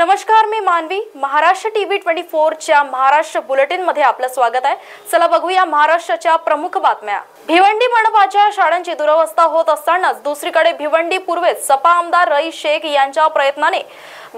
नमस्कार, मी मानवी. महाराष्ट्र टीव्ही 24 च्या महाराष्ट्र बुलेटिन मध्ये आपलं स्वागत आहे. चला बघूया महाराष्ट्राच्या प्रमुख बातम्या. भिवंडी मनपाच्या शाळांची दुरवस्था होत असतानाच दुसरीकडे भिवंडी पूर्वेत सपा आमदार रईस शेख यांच्या प्रयत्नाने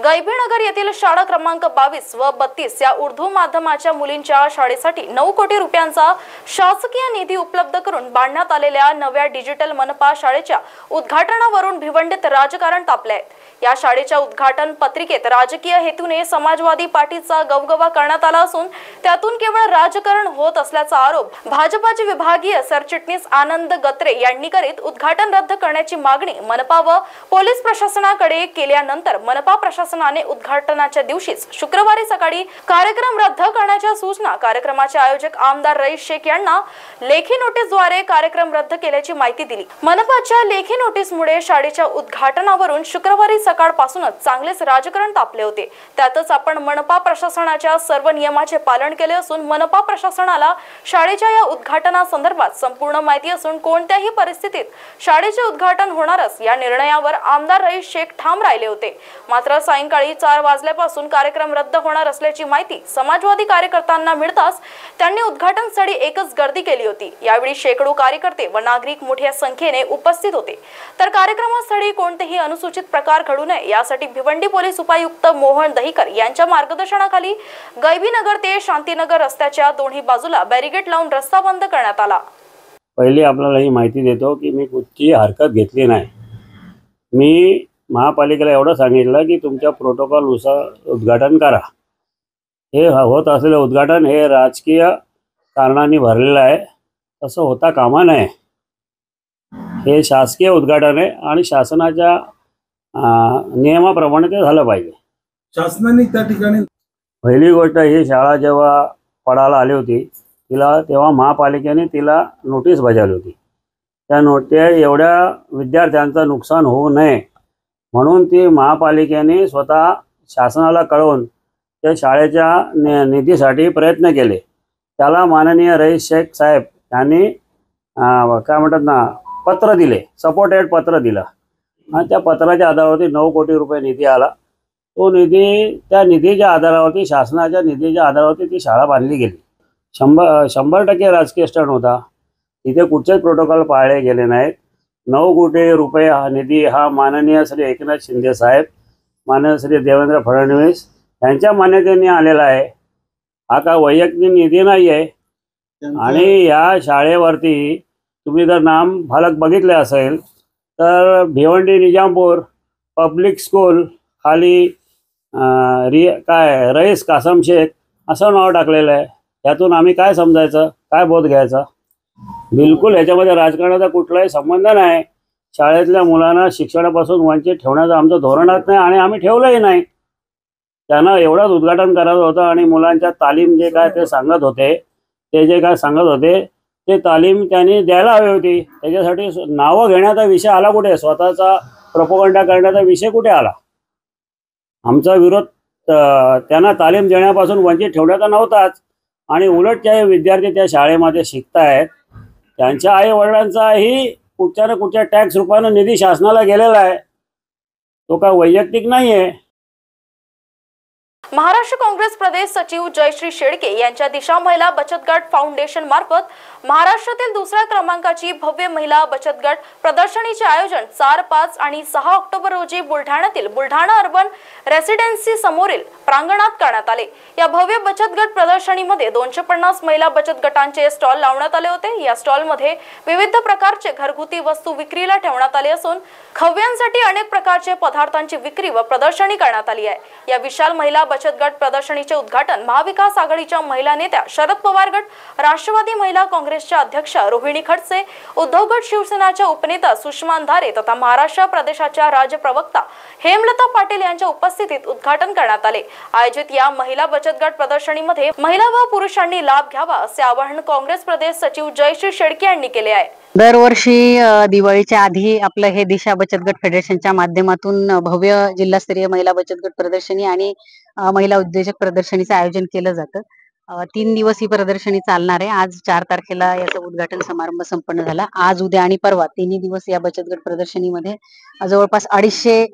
गैभीनगर येथील शाळा क्रमांक 22 व 32 या उर्दू माध्यमाच्या मुलींच्या शाळेसाठी 9 कोटी रुपयांचा शासकीय निधी उपलब्ध करून बांधण्यात आलेल्या नव्या डिजिटल मनपा शाळेच्या उद्घाटनावरून भिवंडीत राजकारण तापले आहे. या शाळेच्या उद्घाटन पत्रिकेत राजकीय हेतूने समाजवादी पार्टीचा गवगवा करण्यात आला असून त्यातून केवळ राजकारण होत असल्याचा आरोप भाजपाचे विभागीय सरचिटणीस आनंद गत्रे यांनी करीत उद्घाटन रद्द करण्याची मागणी मनपा व पोलीस प्रशासनाकडे केल्यानंतर मनपा प्रशासनाने उद्घाटनाच्या दिवशीच शुक्रवारी सकाळी कार्यक्रम रद्द करण्याच्या सूचना कार्यक्रमाचे आयोजक आमदार रईस शेख यांना लेखी नोटीसद्वारे कार्यक्रम रद्द केल्याची माहिती दिली. मनपाच्या लेखी नोटीसमुळे शाळेच्या उद्घाटनावरून शुक्रवारी सकाळपासूनच चांगलेच राजकारण तापले होते. त्यातच आपण मनपा प्रशासनाच्या सर्व नियमाचे पालन केले असून मनपा प्रशासनाला शाळेच्या या उद्घाटनासंदर्भात संपूर्ण माहिती असून कोणत्याही परिस्थितीत शाळेचे उद्घाटन होणारच या निर्णयावर आमदार रईस शेख ठाम राहिले होते. मात्र सायंकाळी 4 वाजल्यापासून कार्यक्रम रद्द होणार असल्याची माहिती समाजवादी कार्यकर्त्यांना मिळताच त्यांनी उद्घाटन स्थळी एकच गर्दी केली होती. यावेळी शेकडो कार्यकर्ते व नागरिक मोठ्या संख्येने उपस्थित होते. तर कार्यक्रमास्थळी कोणतेही अनुसूचित प्रकार घडू नये यासाठी भिवंडी पोलीस उपायुक्त मोहन दहिकर यांच्या मार्गदर्शनाखाली गैभीनगर ते शांतीनगर रस्त्याच्या दोन्ही बाजूला बॅरिगेड लावून रस्ता बंद करण्यात आला. पहिले आपल्याला ही माहिती देतो की मी कुठची हरकत घेतली नाही. मी महापालिकेला एवढं सांगितलं की तुमच्या प्रोटोकॉलनुसार उद्घाटन करा. हे होत असलेलं उद्घाटन हे राजकीय कारणांनी भरलेलं आहे, तसं होता कामा नये. हे शासकीय उद्घाटन आहे आणि शासनाच्या नियमाप्रमाणे ते झालं पाहिजे. शासनाने त्या ठिकाणी पहिली गोष्ट, ही शाळा जेव्हा पडायला आली होती तेव्हा महापालिकेने तिला नोटीस बजावली होती. त्या एवढ्या विद्यार्थ्यांचं नुकसान होऊ नये म्हणून ती महापालिकेने स्वतः शासनाला कळवून त्या शाळेच्या निधीसाठी प्रयत्न केले. त्याला माननीय रईस शेख साहेब यांनी काय म्हणतात ना पत्र दिले, सपोर्टेड पत्र दिलं आणि त्या पत्राच्या आधारावरती 9 कोटी रुपये निधी आला. तो निधी, त्या निधीच्या आधारावरती, शासनाच्या निधीच्या आधारावरती ती शाळा बांधली गेली. 100% राजकीय स्टंट होता. तिथे कुठचेच प्रोटोकॉल पाळले गेले नाहीत. 9 कोटी रुपये हा निधी हा माननीय श्री एकनाथ शिंदे साहेब, माननीय श्री देवेंद्र फडणवीस यांच्या मान्यतेने आलेला आहे. हा का वैयक्तिक निधी नाही आहे. आणि या शाळेवरती तुम्ही जर नाम फलक बघितले असेल तर भिवंडी निजामपूर पब्लिक स्कूल खाली रईस कासम शेख असं नाव टाकलेलं आहे. यातून आम्ही काय समजायचं, काय बोध घ्यायचा? बिलकुल ह्याच्यामध्ये राजकारणाचा कुठलाही संबंध नाही. शाळेतल्या मुलांना शिक्षणापासून वंचित ठेवण्याचं आमचं धोरणच नाही आणि आम्ही ठेवलंही नाही. त्यांना एवढंच उद्घाटन करायचं होतं आणि मुलांच्या तालीम जे काय ते सांगत होते, ते तालीम त्यांनी द्यायला हवी होती. त्याच्यासाठी नावं घेण्याचा विषय आला कुठे? स्वतःचा प्रोपगंडा करण्याचा विषय कुठे आला? आमचा विरोध त्यांना तालीम देण्यापासून वंचित ठेवण्याचा नव्हताच. आणि उलट जे विद्यार्थी त्या शाळेमध्ये शिकतायत त्यांच्या आई वडिलांचाही कुठच्या ना कुठच्या टॅक्स रूपाने निधी शासनाला गेलेला आहे. तो काय वैयक्तिक नाही आहे. महाराष्ट्र काँग्रेस प्रदेश सचिव जयश्री शेळके यांच्या दिशा महिला बचत गट फाउंडेशन मार्फत महाराष्ट्रातील दुसऱ्या क्रमांकाची भव्य महिला बचत गट प्रदर्शनीचे आयोजन 4, 5 आणि 6 ऑक्टोबर रोजी बुलढाण्यातील बुलढाणा अर्बन रेसिडेन्सी समोरील प्रांगणात करण्यात आले. या भव्य बचत गट प्रदर्शनीमध्ये 250 महिला बचत गटांचे स्टॉल लावण्यात आले होते. या स्टॉलमध्ये विविध प्रकारचे घरगुती वस्तू विक्रीला ठेवण्यात आले असून खव्यांसाठी अनेक प्रकारचे पदार्थांची विक्री व प्रदर्शनी करण्यात आली आहे. या विशाल महिला बचत गट प्रदर्शनीचे उद्घाटन महाविकास आघाडीच्या महिला नेत्या शरद पवार गट, राष्ट्रवादी महिला काँग्रेसच्या अध्यक्ष रोहिणी खडसे, उद्धव गट शिवसेनाच्या उपनेता सुषमा अंधारे तथा महाराष्ट्र प्रदेशाच्या राज्य प्रवक्ता हेमलता पाटील यांच्या उपस्थितीत उद्घाटन करण्यात आले. आयोजित या महिला बचत गट प्रदर्शनीमध्ये महिला व पुरुषांनी लाभ घ्यावा असे आवाहन काँग्रेस प्रदेश सचिव जयश्री शेळके यांनी केले आहे. दरवर्षी दिवाळीच्या आधी आपलं हे दिशा बचत गट फेडरेशनच्या माध्यमातून भव्य जिल्हास्तरीय महिला बचत गट प्रदर्शनी आणि महिला उद्योजक प्रदर्शनीचं आयोजन केलं जातं. 3 दिवस ही प्रदर्शनी चालणार आहे. आज 4 तारखेला याचा उद्घाटन समारंभ संपन्न झाला. आज, उद्या आणि परवा 3 दिवस या बचत गट प्रदर्शनीमध्ये जवळपास 250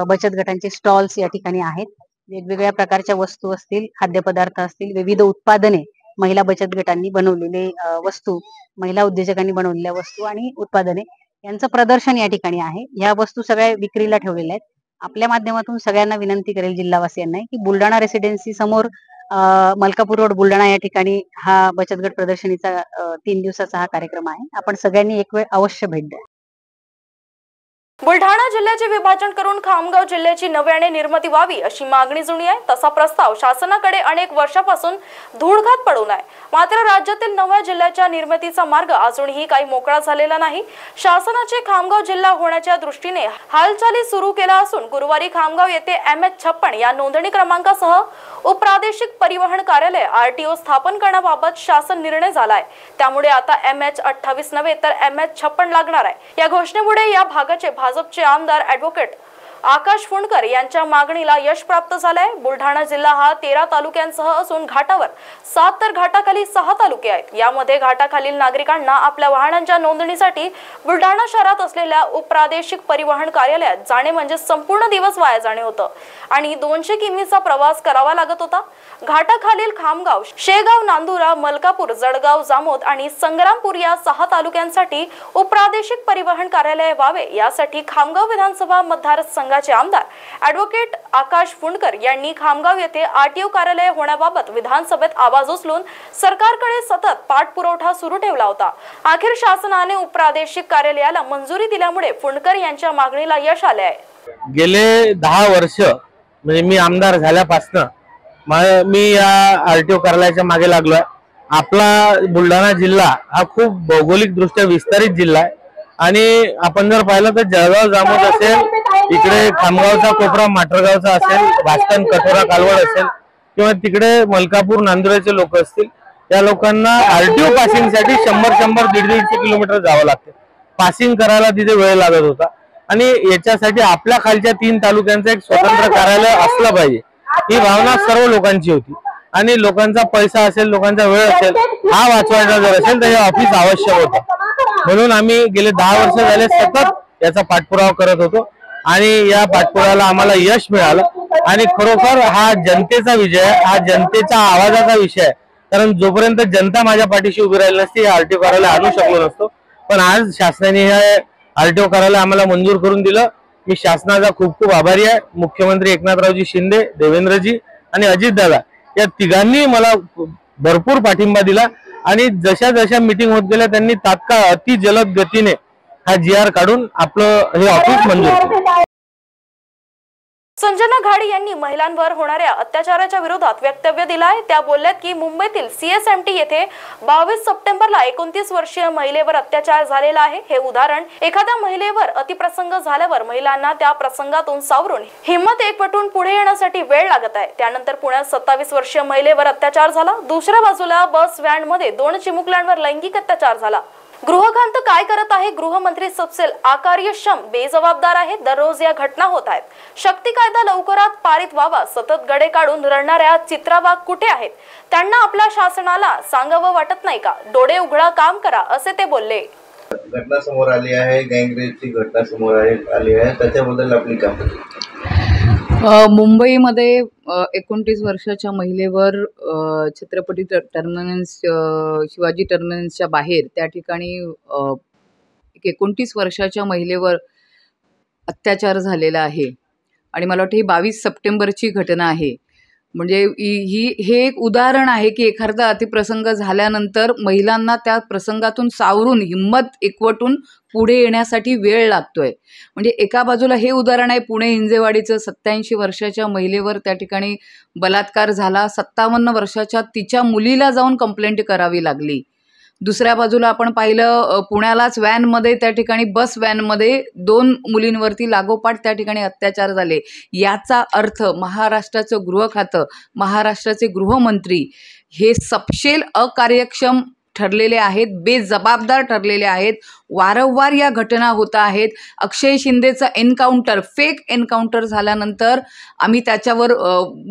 बचत गटांचे स्टॉल्स या ठिकाणी आहेत. वेगवेगळ्या प्रकारच्या वस्तू असतील, खाद्यपदार्थ असतील, विविध उत्पादने, महिला बचत गटांनी बनवलेले वस्तू, महिला उद्योजकांनी बनवलेल्या वस्तू आणि उत्पादने यांचं प्रदर्शन या ठिकाणी आहे. या वस्तू सगळ्या विक्रीला ठेवलेल्या आहेत. आपल्या माध्यमातून सगळ्यांना विनंती करेल जिल्हावासियांना की बुलढाणा रेसिडेन्सी समोर मलकापूर रोड बुलढाणा या ठिकाणी हा बचत गट प्रदर्शनीचा 3 दिवसाचा हा कार्यक्रम आहे. आपण सगळ्यांनी एक वेळ अवश्य भेट द्या. बुलढाणा जिल्ह्याचे विभाजन करून खामगाव जिल्ह्याची नव्याने निर्मिती व्हावी अशी मागणी जुनी आहे. तसा प्रस्ताव शासनाकडे अनेक वर्षापासून धुळघात पडून आहे. मात्र राज्यातील नव्या जिल्ह्याच्या निर्मितीचा मार्ग अजूनही काही मोकळा झालेला नाही. शासनाचे खामगाव जिल्हा होण्याच्या दृष्टीने हालचाली सुरू केल्या असून गुरुवारी खामगाव येथे MH56 या नोंदणी क्रमांकासह उपप्रादेशिक परिवहन कार्यालय RTO स्थापन करण्याबाबत शासन निर्णय झालाय. त्यामुळे आता MH28 नव्हे तर MH56 लागणार आहे. या घोषणेमुळे या भागाचे भाजपचे आमदार ॲडव्होकेट आकाश फुंडकर यांच्या मागणीला यश प्राप्त झालंय. बुलढाणा जिल्हा हा 13 तालुक्यांसह असून घाटावर 7 तर घाटाखाली 6 तालुके आहेत. यामध्ये घाटाखालील नागरिकांना आपल्या वाहनांच्या नोंदणीसाठी बुलढाणा शहरात असलेल्या उपप्रादेशिक परिवहन कार्यालयात जाणे म्हणजे संपूर्ण दिवस वाया जाणे होतं आणि 200 किमीचा प्रवास करावा लागत होता. घाटाखालील खामगाव, शेगाव, नांदुरा, मलकापूर, जळगाव, जामोद आणि संग्रामपूर या 6 तालुक्यांसाठी उपप्रादेशिक परिवहन कार्यालय व्हावे यासाठी खामगाव विधानसभा मतदारसंघाचे आमदार ॲडव्होकेट आकाश फुंडकर यांनी खामगाव येथे RTO कार्यालय होण्याबाबत विधानसभेत आवाज उचलून सरकारकडे सतत पाठपुरावा सुरू ठेवला होता. अखेर शासनाने उपप्रादेशिक कार्यालयाला मंजुरी दिल्यामुळे फुंडकर यांच्या मागणीला यश आले आहे. गेले 10 वर्ष म्हणजे मी आमदार झाल्यापासून मी या RTO कार्यालयाच्या मागे लागलोय. आपला बुलढाणा जिल्हा हा खूप भौगोलिक दृष्ट्या विस्तारित जिल्हा आहे आणि आपण जर पाहिलं तर जळगाव, जामोद असेल, इकडे खामगावचा कोपरा, माटरगावचा असेल, भास्कन, कठोरा, कालवड असेल किंवा तिकडे मलकापूर, नांदुराचे लोक असतील, या लोकांना RTO पासिंग साठी 100-150 किलोमीटर जावं लागते. पासिंग करायला तिथे वेळ लागत होता आणि याच्यासाठी आपल्या खालच्या 3 तालुक्यांचं एक स्वतंत्र कार्यालय असलं पाहिजे ही भावना सर्व लोकांची होती आणि लोकांचा पैसा असेल, लोकांचा वेळ असेल, हा वाचवायचा जर असेल तर हे ऑफिस आवश्यक होतं. म्हणून आम्ही गेले 10 वर्ष झाले सतत याचा पाठपुरावा करत होतो आणि या पाठपुराव्याला आम्हाला यश मिळालं आणि खरोखर हा जनतेचा विजय आहे, हा जनतेच्या आवाजाचा विषय आहे. कारण जोपर्यंत जनता माझ्या पाठीशी उभी राहिली नसती हे RTO कार्यालय आणू शकलो नसतो. पण आज शासनाने हे RTO कार्यालय आम्हाला मंजूर करून दिलं. मी शासनाचा खूप खूप आभारी आहे. मुख्यमंत्री एकनाथरावजी शिंदे, देवेंद्रजी आणि अजितदादा या तिघांनी मला भरपूर पाठिंबा दिला आणि जशा जशा मीटिंग होत गेल्या त्यांनी तात्काळ अति जलद गतीने हा GR काढून आपलं हे ऑफिस मंजूर केलं. संजना घाडी यांनी महिलांवर होणाऱ्या अत्याचाराच्या विरोधात वक्तव्य दिलं आहे. त्या बोलल्यात की मुंबईतील CSMT येथे 22 सप्टेंबरला 29 वर्षीय महिलेवर अत्याचार झालेला आहे. हे उदाहरण एखाद्या महिलेवर अतिप्रसंग झाल्यावर महिलांना त्या प्रसंगातून सावरून हिंमत एकवटून पुढे येण्यासाठी वेळ लागत आहे. त्यानंतर पुण्यात 27 वर्षीय महिलेवर अत्याचार झाला. दुसऱ्या बाजूला बस व्हॅनमध्ये 2 चिमुकल्यांवर लैंगिक अत्याचार झाला. गृहखातं काय करत आहे? गृहमंत्री सपसेल अकार्यक्षम, बेजबाबदार आहे. दररोज या घटना होत आहेत. शक्ती कायदा लवकरात पारित व्हावा. सतत गडे काढून रडणाऱ्या चित्राबाग कुठे आहेत? त्यांना आपल्या शासनाला सांगावं वाटत नाही का? डोळे उघडा, काम करा, असे ते बोलले. घटना समोर आली आहे, गँगरेपची घटना समोर आली आहे, त्याच्याबद्दल आपली काय? मुंबईमध्ये 29 वर्षाच्या महिलेवर छत्रपती टर्मिनस, शिवाजी टर्मिनसच्या बाहेर त्या ठिकाणी 29 वर्षाच्या महिलेवर अत्याचार झालेला आहे आणि मला वाटतं ही 22 सप्टेंबरची घटना आहे. म्हणजे हे एक उदाहरण आहे की एखादा अतिप्रसंग झाल्यानंतर महिलांना त्या प्रसंगातून सावरून हिंमत एकवटून पुढे येण्यासाठी वेळ लागतोय. म्हणजे एका बाजूला हे उदाहरण आहे पुणे हिंजेवाडीचं, 87 वर्षाच्या महिलेवर त्या ठिकाणी बलात्कार झाला. 57 वर्षाच्या तिच्या मुलीला जाऊन कंप्लेंट करावी लागली. दुसऱ्या बाजूला आपण पाहिलं पुण्यालाच व्हॅनमध्ये, त्या ठिकाणी बस व्हॅनमध्ये 2 मुलींवरती लागोपाठ त्या ठिकाणी अत्याचार झाले. याचा अर्थ महाराष्ट्राचं गृह खातं, महाराष्ट्राचे गृहमंत्री हे सपशेल अकार्यक्षम ठरलेले आहेत, बेजबाबदार ठरलेले आहेत. वारंवार या घटना होत आहेत. अक्षय शिंदेचं एन्काउंटर, फेक एन्काउंटर झाल्यानंतर आम्ही त्याच्यावर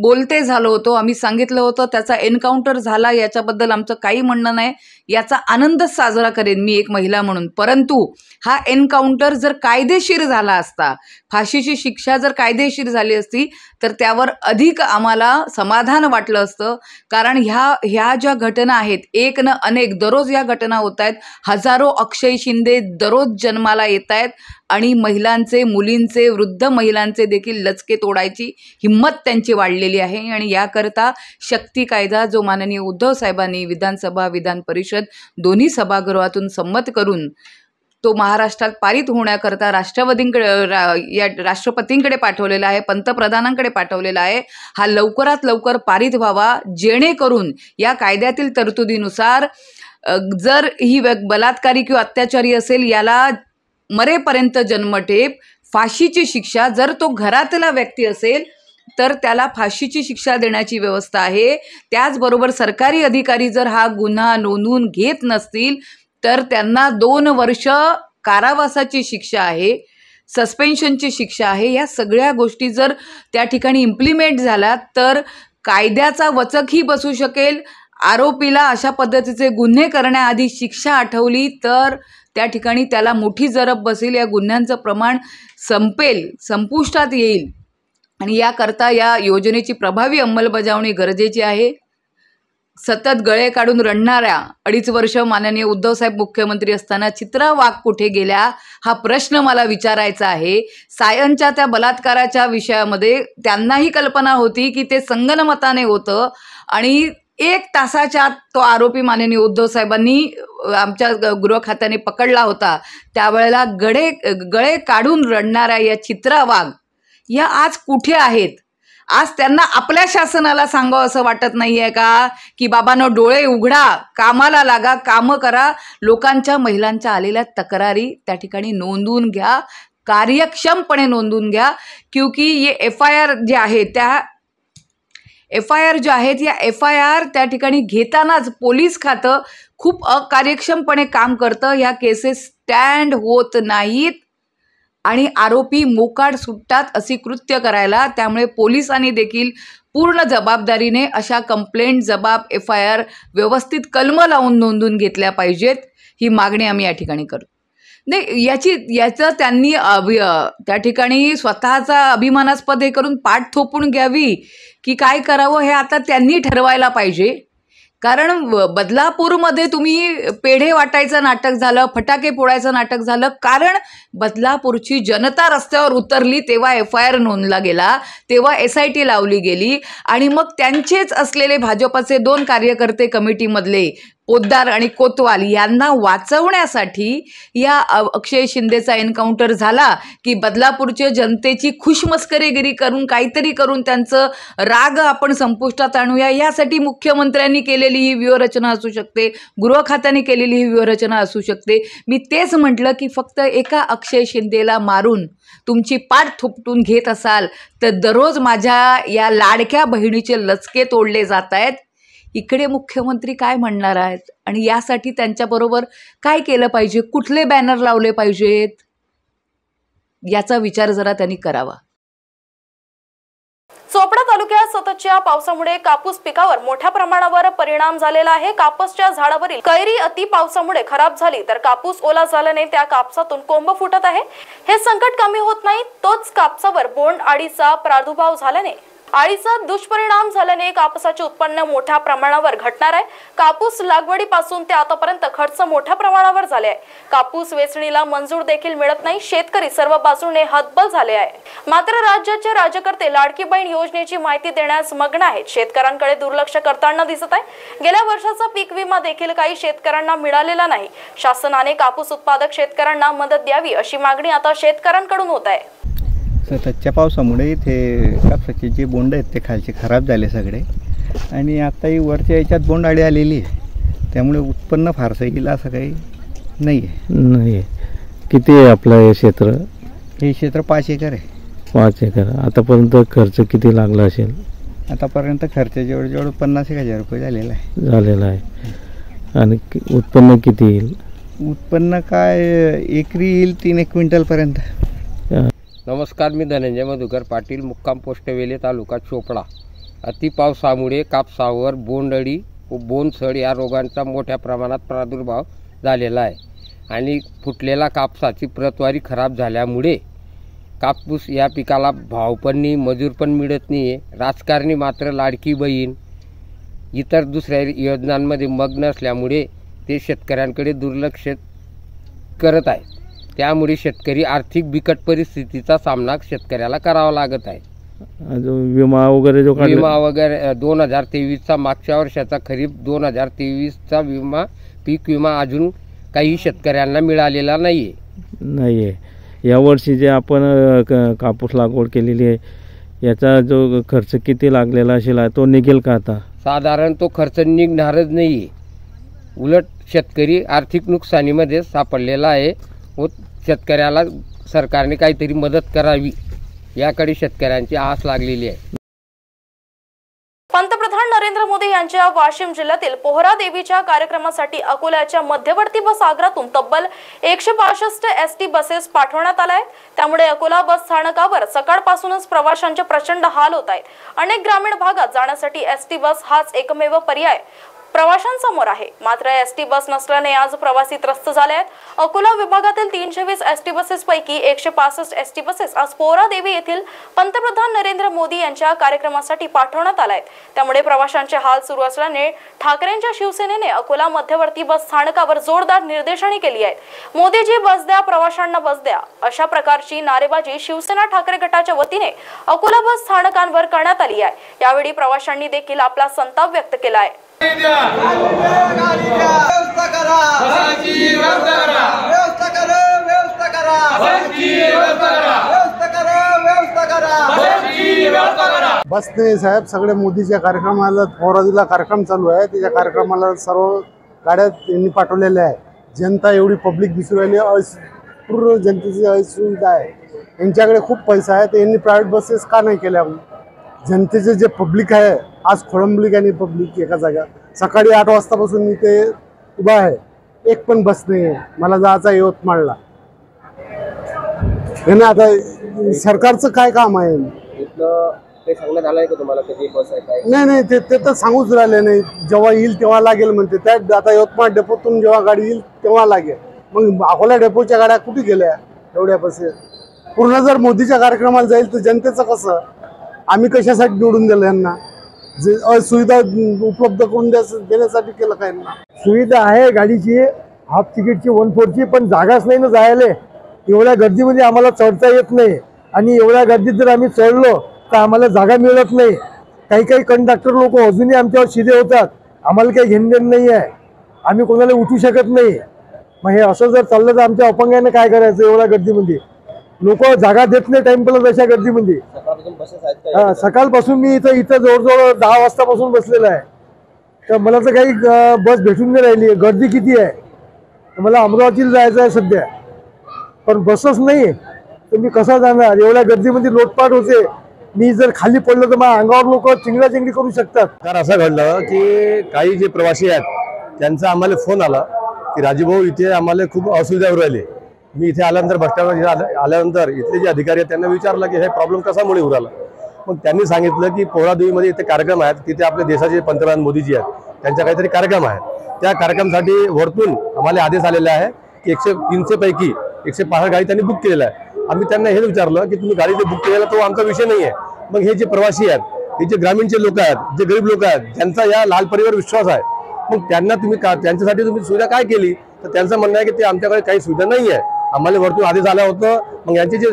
बोलते झालो होतो. आम्ही सांगितलं होतं त्याचा एन्काउंटर झाला याच्याबद्दल आमचं काही म्हणणं नाही, याचा आनंदच साजरा करेन मी एक महिला म्हणून. परंतु हा एन्काउंटर जर कायदेशीर झाला असता, फाशीची शिक्षा जर कायदेशीर झाली असती तर त्यावर अधिक आम्हाला समाधान वाटलं असतं. कारण ह्या ज्या घटना आहेत, एक न अनेक दररोज या घटना होत आहेत. हजारो अक्षय शिंदे दररोज जन्माला येत आहेत आणि महिलांचे, मुलींचे, वृद्ध महिलांचे देखील लचके तोडायची हिंमत त्यांची वाढलेली आहे. आणि याकरता शक्ती कायदा जो माननीय उद्धव साहेबांनी विधानसभा, विधान परिषद दोन्ही सभागृहातून संमत करून तो महाराष्ट्रात पारित होण्याकरता राष्ट्रपतींकडे पाठवलेला आहे, पंतप्रधानांकडे पाठवलेला आहे. हा लवकरात लवकर पारित व्हावा, जेणेकरून या कायद्यातील तरतुदीनुसार जर ही बलात्कारी किंवा अत्याचारी असेल याला मरेपर्यंत जन्मठेप, फाशीची शिक्षा, जर तो घरातला व्यक्ती असेल तर त्याला फाशीची शिक्षा देण्याची व्यवस्था आहे. त्याचबरोबर सरकारी अधिकारी जर हा गुन्हा नोंदवून घेत नसतील तर त्यांना 2 वर्ष कारावासाची शिक्षा आहे, सस्पेन्शनची शिक्षा आहे. या सगळ्या गोष्टी जर त्या ठिकाणी इम्प्लिमेंट झाल्या तर कायद्याचा वचकही बसू शकेल. आरोपीला अशा पद्धतीचे गुन्हे करण्याआधी शिक्षा आठवली तर त्या ठिकाणी त्याला मोठी जरब बसेल, या गुन्ह्यांचं प्रमाण संपेल, संपुष्टात येईल. आणि याकरता या योजनेची प्रभावी अंमलबजावणी गरजेची आहे. सतत गळे काढून रडणाऱ्या 2.5 वर्ष माननीय उद्धव साहेब मुख्यमंत्री असताना चित्रा वाघ कुठे गेल्या हा प्रश्न मला विचारायचा आहे. सायनच्या त्या बलात्काराच्या विषयामध्ये त्यांनाही कल्पना होती की ते संगनमताने होतं आणि 1 तासाच्या आत तो आरोपी माननीय उद्धव साहेबांनी आमच्या गृह खात्याने पकडला होता. त्यावेळेला गळे काढून रडणाऱ्या या चित्रा वाघ या आज कुठे आहेत? आज त्यांना आपल्या शासनाला सांगावं असं वाटत नाही आहे का की बाबांनो डोळे उघडा, कामाला लागा, कामं करा, लोकांच्या, महिलांच्या आलेल्या तक्रारी त्या ठिकाणी नोंदवून घ्या, कार्यक्षमपणे नोंदवून घ्या. क्योंकि ये FIR जे आहे त्या FIR ज्या आहेत या FIR त्या ठिकाणी घेतानाच पोलीस खातं खूप अकार्यक्षमपणे काम करतं. ह्या केसेस स्टँड होत नाहीत आणि आरोपी मोकाट सुटतात अशी कृत्य करायला. त्यामुळे पोलिसांनी देखील पूर्ण जबाबदारीने अशा कंप्लेंट, FIR व्यवस्थित कलम लावून नोंदवून घेतल्या पाहिजेत. ही मागणी आम्ही या ठिकाणी करतो. नाही, याचं त्यांनी त्या ठिकाणी स्वतःचा अभिमानास्पद हे करून पाठ थोपून घ्यावी की काय करावं हे आता त्यांनी ठरवायला पाहिजे. कारण बदलापूरमध्ये तुम्ही पेढे वाटायचं नाटक झालं, फटाके फोडायचं नाटक झालं, कारण बदलापूरची जनता रस्त्यावर उतरली तेव्हा FIR नोंदला गेला, तेव्हा SIT लावली गेली आणि मग त्यांचेच असलेले भाजपचे 2 कार्यकर्ते कमिटीमधले पोद्दार आणि कोतवाल यांना वाचवण्यासाठी या अक्षय शिंदेचा एन्काउंटर झाला की बदलापूरच्या जनतेची खुशमस्करीगिरी करून काहीतरी करून त्यांचं राग आपण संपुष्टात आणूया, यासाठी मुख्यमंत्र्यांनी केलेली ही व्यूहरचना असू शकते, गृह खात्याने केलेली ही व्यूहरचना असू शकते. मी तेच म्हटलं की फक्त एका अक्षय शिंदेला मारून तुमची पाठ थोपटून घेत असाल तर दररोज माझ्या या लाडक्या बहिणीचे लचके तोडले जात आहेत. इकडे मुख्यमंत्री काय म्हणणार आहेत आणि यासाठी त्यांच्याबरोबर काय केलं पाहिजे, कुठले बॅनर लावले पाहिजेत, याचा विचार जरा त्यांनी करावा. चोपडा तालुक्यात सततच्या पावसामुळे कापूस पिकावर मोठ्या प्रमाणावर परिणाम झालेला आहे. कापूसच्या झाडावरील कैरी अति पावसामुळे खराब झाली तर कापूस ओला झाल्याने त्या कापसातून कोंब फुटत आहे. हे संकट कमी होत नाही, तोच कापसावर बोंड अळीचा प्रादुर्भाव झाल्याने अळीचा दुष्परिणाम झाल्याने कापसाचे उत्पन्न मोठ्या प्रमाणावर घटणार आहे. कापूस लागवडीपासून ते आतापर्यंत खर्च मोठ्या प्रमाणावर झाले आहे. कापूस वेचणीला मंजूर देखील मिळत नाही. शेतकरी सर्व बाजूने हतबल झाले आहे. मात्र राज्याचे राज्यकर्ते लाडकी बहीण योजनेची माहिती देण्यास मग्न आहेत. शेतकऱ्यांकडे दुर्लक्ष करताना दिसत आहे. गेल्या वर्षाचा पीक विमा देखील काही शेतकऱ्यांना मिळालेला नाही. शासनाने कापूस उत्पादक शेतकऱ्यांना मदत द्यावी अशी मागणी आता शेतकऱ्यांकडून होत आहे. सततच्या पावसामुळे इथे कापसाचे जे बोंड आहेत ते खालचे खराब झाले सगळे आणि आत्ताही वरच्या याच्यात बोंडाळी आलेली आहे, त्यामुळे उत्पन्न फारसं येईल असं काही नाही आहे. किती आहे आपलं हे क्षेत्र? हे क्षेत्र 5 एकर आहे. 5 एकर. आतापर्यंत खर्च किती लागला असेल? आतापर्यंत खर्च जवळजवळ 50,000 रुपये झालेला आहे. आणि उत्पन्न किती येईल? उत्पन्न काय एकरी येईल 3-1 क्विंटलपर्यंत. नमस्कार, मी धनंजय मधुकर पाटील, मुक्काम पोस्ट वेले, तालुका चोपडा. अतिपावसामुळे कापसावर बोंडअळी व बोंडसड या रोगांचा मोठ्या प्रमाणात प्रादुर्भाव झालेला आहे आणि फुटलेला कापसाची प्रतवारी खराब झाल्यामुळे कापूस या पिकाला भाव पण नाही, मजूर पण मिळत नाही आहे. राजकारणी मात्र लाडकी बहीण इतर दुसऱ्या योजनांमध्ये मग्न असल्यामुळे ते शेतकऱ्यांकडे दुर्लक्ष करत आहे. त्यामुळे शेतकरी आर्थिक बिकट परिस्थितीचा सामना शेतकऱ्याला करावा लागत आहे. विमा वगैरे 2023चा मागच्या वर्षाचा खरीप 2023चा विमा, पीक विमा अजून काही शेतकऱ्यांना मिळालेला नाहीये. या वर्षी जे आपण कापूस लागवड केलेली आहे याचा जो खर्च किती लागलेला असेल तो निघेल का? आता साधारण तो खर्च निघणारच नाही. उलट शेतकरी आर्थिक नुकसानीमध्ये सापडलेला आहे व शेतकऱ्याला सरकारने काहीतरी मदत करावी याकडे शेतकऱ्यांची आस लागलेली आहे. पंतप्रधान नरेंद्र मोदी यांच्या वाशिम जिल्ह्यातील पोहरा देवीच्या कार्यक्रमासाठी अकोल्याच्या मध्यवर्ती बस आगारातून तब्बल 165 एसटी बसेस पाठवण्यात आल्या आहेत. त्यामुळे अकोला बस स्थानकावर सकाळपासूनच प्रवाशांचे प्रचंड हाल होत आहेत. अनेक ग्रामीण भागात जाण्यासाठी एसटी बस हाच एकमेव पर्याय प्रवाशांसमोर आहे. मात्र एसटी बस नसल्याने आज प्रवासी त्रस्त झाले आहेत. अकोला विभागातील 320 एसटी बसेस पैकी 165 एसटी बसेस आज पोहरा देवी येथील पंतप्रधान नरेंद्र मोदी यांच्या कार्यक्रमासाठी पाठवण्यात आल्या आहेत. त्यामुळे प्रवाशांचे हाल सुरू असल्याने ठाकरेंच्या शिवसेनेने अकोला मध्यवर्ती बस स्थानकावर जोरदार निर्देशने केली आहेत. मोदीजी बस द्या, प्रवाशांना बस द्या अशा प्रकारची नारेबाजी शिवसेना ठाकरे गटाच्या वतीने अकोला बस स्थानकांवर करण्यात आली आहे. यावेळी प्रवाशांनी देखील आपला संताप व्यक्त केला आहे. बस नाही साहेब, सगळे मोदीच्या कार्यक्रमाला पोरादीला कार्यक्रम चालू आहे, त्याच्या कार्यक्रमाला सर्व गाड्या यांनी पाठवलेल्या आहे. जनता एवढी पब्लिक दिसून राहिली, पूर्ण जनतेची असुविधा आहे. यांच्याकडे खूप पैसा आहे तर यांनी प्रायव्हेट बसेस का नाही केल्या? जनतेचे जे पब्लिक आहे आज खोळंबली आणि पब्लिक एका जागा. सकाळी 8 वाजतापासून मी ते उभा आहे, एक पण बस नाही आहे. मला जायचं आहे यवतमाळला. हे ना, आता सरकारचं काय काम आहे? नाही ते तर सांगूच राहिले नाही. जेव्हा येईल तेव्हा लागेल म्हणते. त्यात आता यवतमाळ डेपोतून जेव्हा गाडी येईल तेव्हा लागेल. मग अकोला डेपोच्या गाड्या कुठे गेल्या एवढ्या बसेस? पूर्ण जर मोदीच्या कार्यक्रमाला जाईल तर जनतेचं कसं? आम्ही कशासाठी निवडून दिलं यांना? सुविधा उपलब्ध करून देण्यासाठी केलं काय? सुविधा आहे गाडीची, हाफ तिकीटची, 1/4ची, पण जागाच नाही ना जायला. एवढ्या गर्दीमध्ये आम्हाला चढता येत नाही आणि एवढ्या गर्दीत जर आम्ही चढलो तर आम्हाला जागा मिळत नाही. काही कंडक्टर लोक अजूनही आमच्यावर शिदे होतात. आम्हाला काही घेणदेण नाही आहे, आम्ही कोणाला उठू शकत नाही. मग हे असं जर चाललं तर आमच्या अपंगाने काय करायचं? एवढ्या गर्दीमध्ये लोक जागा देत नाही टाइमला तशा गर्दीमध्ये. सकाळपासून मी इथं जवळजवळ 10 वाजतापासून बसलेला आहे, तर मला तर काही बस भेटून नाही राहिली. गर्दी किती आहे? मला अमरावतीला जायचं आहे सध्या, पण बसच नाही तर मी कसा जाणार? एवढ्या गर्दीमध्ये लोटपाट होते. मी जर खाली पडलो तर माझ्या अंगावर लोक चिंगडाचिंगडी करू शकतात. तर असं घडलं की काही जे प्रवासी आहेत त्यांचा आम्हाला फोन आला की राजूभाऊ इथे आम्हाला खूप असुविधा होऊ राहिली. मी इथे आल्यानंतर बस स्टँडवर आल्यानंतर इथले जे अधिकारी आहेत त्यांना विचारलं की हे प्रॉब्लेम कशामुळे होऊ राहिला. मग त्यांनी सांगितलं की पोहरादेवीमध्ये इथे कार्यक्रम आहेत, तिथे आपले देशाचे पंतप्रधान मोदीजी आहेत, त्यांचा काहीतरी कार्यक्रम आहे. त्या कार्यक्रमासाठी वरतून आम्हाला आदेश आलेला आहे की 300 पैकी 165 गाडी त्यांनी बुक केलेला आहे. आम्ही त्यांना हे विचारलं की तुम्ही गाडी जे बुक केलेला तो आमचा विषय नाही आहे. मग हे जे प्रवासी आहेत, हे जे ग्रामीणचे लोक आहेत, जे गरीब लोक आहेत, ज्यांचा या लाल परीवर विश्वास आहे, मग त्यांना तुम्ही त्यांच्यासाठी तुम्ही सुविधा काय केली? तर त्यांचं म्हणणं आहे की ते आमच्याकडे काही सुविधा नाही आहे. आम्हाला वरतून आदेश आला होतं. मग यांचे जे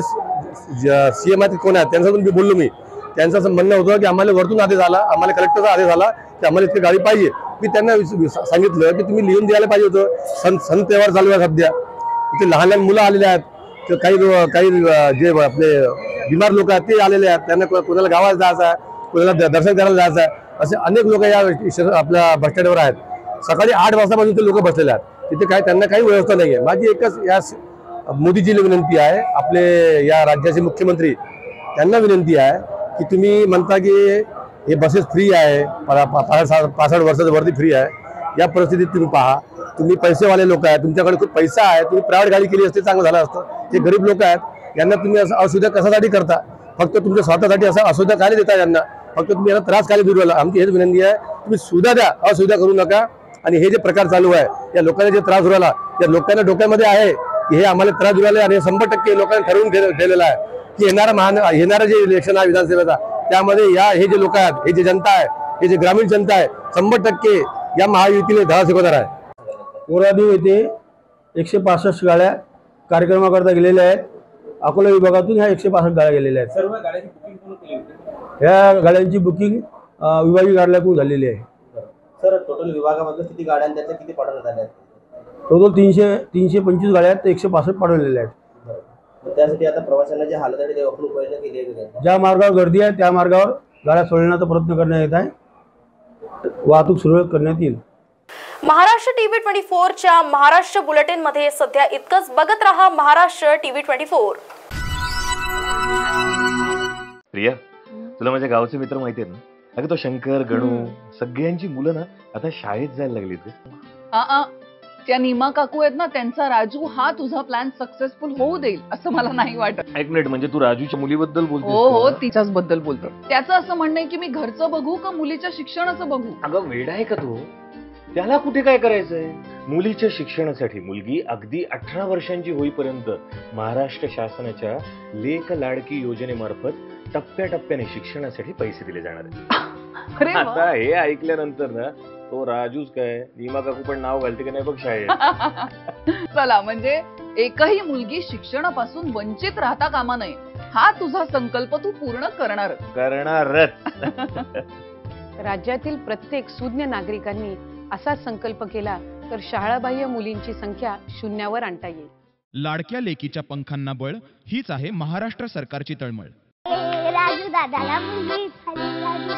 CM आहेत कोण आहेत त्यांच्याकडून मी बोललो. मी त्यांचं असं म्हणणं होतं की आम्हाला वरतून आदेश आला, आम्हाला कलेक्टरचा आदेश आला की आम्हाला इतकी गाडी पाहिजे. मी त्यांना सांगितलं की तुम्ही लिहून द्यायला पाहिजे होतं. सण त्योहार चालू आहे सध्या, इथे लहान लहान मुलं आलेले आहेत, तर काही जे आपले बिमार लोक आहेत ते आलेले आहेत. त्यांना कोणाला गावाला जायचं आहे, कोणाला दर्शन करायला जायचं आहे, असे अनेक लोक या आपल्या बस स्टँडवर आहेत. सकाळी 8 वाजतापासून ते लोक बसलेले आहेत. तिथे त्यांना काही व्यवस्था नाही आहे. माझी एकच या मोदीजीला विनंती आहे, आपले या राज्याचे मुख्यमंत्री त्यांना विनंती आहे की तुम्ही म्हणता की हे बसेस फ्री आहे, 65 वर्षाच्या वरती फ्री आहे. या परिस्थितीत तुम्ही पहा तुम्ही पैसेवाले लोक आहेत, तुमच्याकडे खूप पैसा आहे, तुम्ही प्रायव्हेट गाडी केली असते चांगलं झालं असतं. जे गरीब लोक आहेत यांना तुम्ही असं असुविधा कशासाठी करता? फक्त तुमच्या स्वतःसाठी असं असुविधा काय देता यांना? फक्त तुम्ही यांना त्रास काय दूर व्हायला? आमची हेच विनंती आहे, तुम्ही सुविधा द्या, असुविधा करू नका. आणि हे जे प्रकार चालू आहे या लोकांना जे त्रास व्हायला, या लोकांना डोक्यामध्ये आहे की हे आम्हाला त्रास व्हायला आणि 100% लोकांनी ठरवून ठेवलेलं आहे की येणारं जे इलेक्शन आहे विधानसभेचा त्यामध्ये हे जे लोक आहेत, हे जे जनता आहे, हे जे ग्रामीण जनता आहे 100% या महायुतीने धावा शिकवणार आहे. कोरादेव येथे 165 गाड्या कार्यक्रमाकरता गेलेल्या आहेत. अकोला विभागातून ह्या 165 गाड्या गेलेल्या आहेत. सर्व गाड्यांची बुकिंग कोण केली होती? ह्या गाड्यांची बुकिंग विभागीय कार्यालयाकडून झालेली आहे. सर टोटल विभागामधलं किती गाड्या आणि त्याच्या किती पाठवण्यात आल्या आहेत? टोटल 325 गाड्या आहेत, 165 पाठवलेल्या आहेत. त्यासाठी आता प्रवाशांना जे हालत आहे ते आपण उपाययोजना केली आहे. ज्या मार्गावर गर्दी आहे त्या मार्गावर गाड्या सोडण्याचा प्रयत्न करण्यात येत आहे. वाहतूक सुरळीत करण्यात येईल. महाराष्ट्र टीव्ही 24च्या महाराष्ट्र बुलेटिन मध्ये सध्या इतकंच. बघत रहा महाराष्ट्र टीव्ही 24. प्रिया, तुला माझ्या गावचे मित्र माहिती आहेत ना? अगं तो शंकर, गणू सगळ्यांची मुलं ना आता शाळेत जायला लागली. त्या नीमा काकू आहेत ना, त्यांचा राजू हा तुझा प्लॅन सक्सेसफुल होऊ देईल असं मला नाही वाटत. एक मिनिट, म्हणजे तू राजूच्या मुलीबद्दल बोलतो? हो, तिच्याच बद्दल बोलतो. त्याचं असं म्हणणं आहे की मी घरचं बघू का मुलीच्या शिक्षणाचं बघू. अगं वेडा आहे का तू? त्याला कुठे काय करायचंय? मुलीच्या शिक्षणासाठी मुलगी अगदी 18 वर्षांची होईपर्यंत महाराष्ट्र शासनाच्या लेक लाडकी योजनेमार्फत टप्प्याटप्प्याने शिक्षणासाठी पैसे दिले जाणार आहेत. आता हे ऐकल्यानंतर ना तो राजूच काय नीमा काकू पण नाव घालते की नाही बघ शाळेत. चला, म्हणजे एकही मुलगी शिक्षणापासून वंचित राहता कामा नये हा तुझा संकल्प तू पूर्ण करणारच. राज्यातील प्रत्येक सुज्ञ नागरिकांनी असा संकल्प केला तर शाळाबाह्य मुलींची संख्या शून्यावर आणता येईल. लाडक्या लेकीच्या पंखांना बळ हीच आहे महाराष्ट्र सरकारची तळमळ. राजू दादाला मुलगी झाली.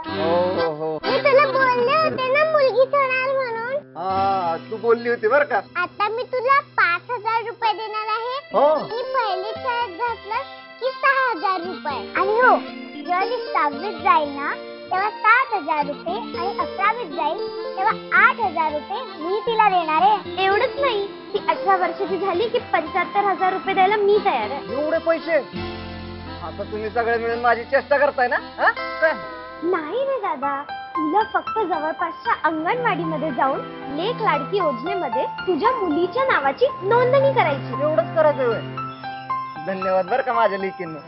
मी तुला बोलले होते ना मुलगी होणार म्हणून. तू बोलली होती बरं का. आता मी तुला 5,000 रुपये देणार आहे. मी पहिली शाळेत घातलं की 6,000 रुपये. आणि हो, जेव्हा ती 6वीत जाईल ना तेव्हा 7,000 रुपये आणि 11वीत जाईल तेव्हा 8,000 रुपये मी तिला देणार आहे. एवढंच नाही, ती 18 वर्षाची झाली की 75,000 रुपये द्यायला मी तयार आहे. एवढे पैसे? आता तुम्ही सगळे मिळून माझी चेष्टा करताय ना? नाही रे दादा, तुला फक्त जवळपासच्या अंगणवाडीमध्ये जाऊन लेक लाडकी योजनेमध्ये तुझ्या मुलीच्या नावाची नोंदणी करायची. एवढंच करायचं. धन्यवाद बरं का माझ्या लेकींना.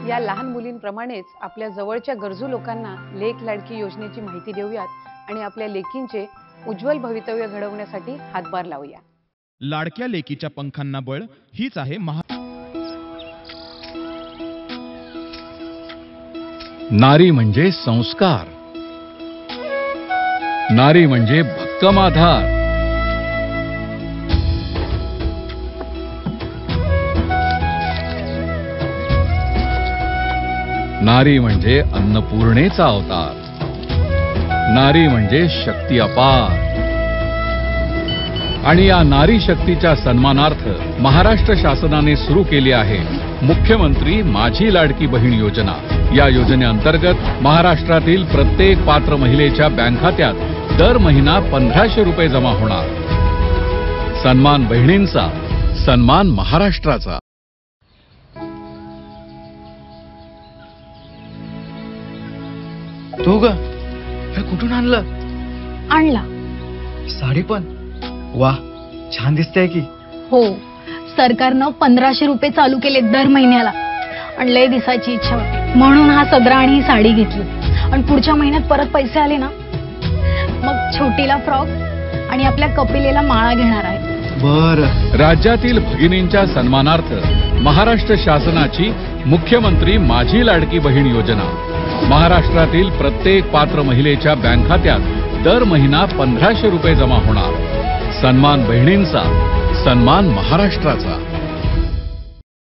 या लहान मुलींप्रमाणेच आपल्या जवळच्या गरजू लोकांना लेक लाडकी योजनेची माहिती देऊयात आणि आपल्या लेकींचे उज्ज्वल भवितव्य घडवण्यासाठी हातभार लावूया. लाडक्या लेकीच्या पंखांना बळ हीच आहे नारी म्हणजे संस्कार, नारी म्हणजे भक्कम आधार, नारी म्हणजे अन्नपूर्णेचा अवतार, नारी म्हणजे शक्ती अपार. आणि या नारी शक्तीच्या सन्मानार्थ महाराष्ट्र शासनाने सुरू केली आहे मुख्यमंत्री माझी लाडकी बहीण योजना. या योजनेअंतर्गत महाराष्ट्रातील प्रत्येक पात्र महिलेच्या बँक खात्यात दर महिना 1,500 रुपये जमा होणार. सन्मान बहिणींचा, सन्मान महाराष्ट्राचा. तू ग हे कुठून आणलं? आणला. साडी पण वा, छान दिसते की. हो, सरकारनं 1,500 रुपये चालू केले दर महिन्याला. आणि लय दिसायची इच्छा होती म्हणून हा सदरा आणि ही साडी घेतली. आणि पुढच्या महिन्यात परत पैसे आले ना मग छोटीला फ्रॉक आणि आपल्या कपिलेला माळा घेणार आहे. बर. राज्यातील भगिनींच्या सन्मानार्थ महाराष्ट्र शासनाची मुख्यमंत्री माझी लाडकी बहीण योजना. महाराष्ट्रातील प्रत्येक पात्र महिलेच्या बँक खात्यात दर महिना 1,500 रुपये जमा होणार. सन्मान बहिणींचा, सन्मान महाराष्ट्राचा.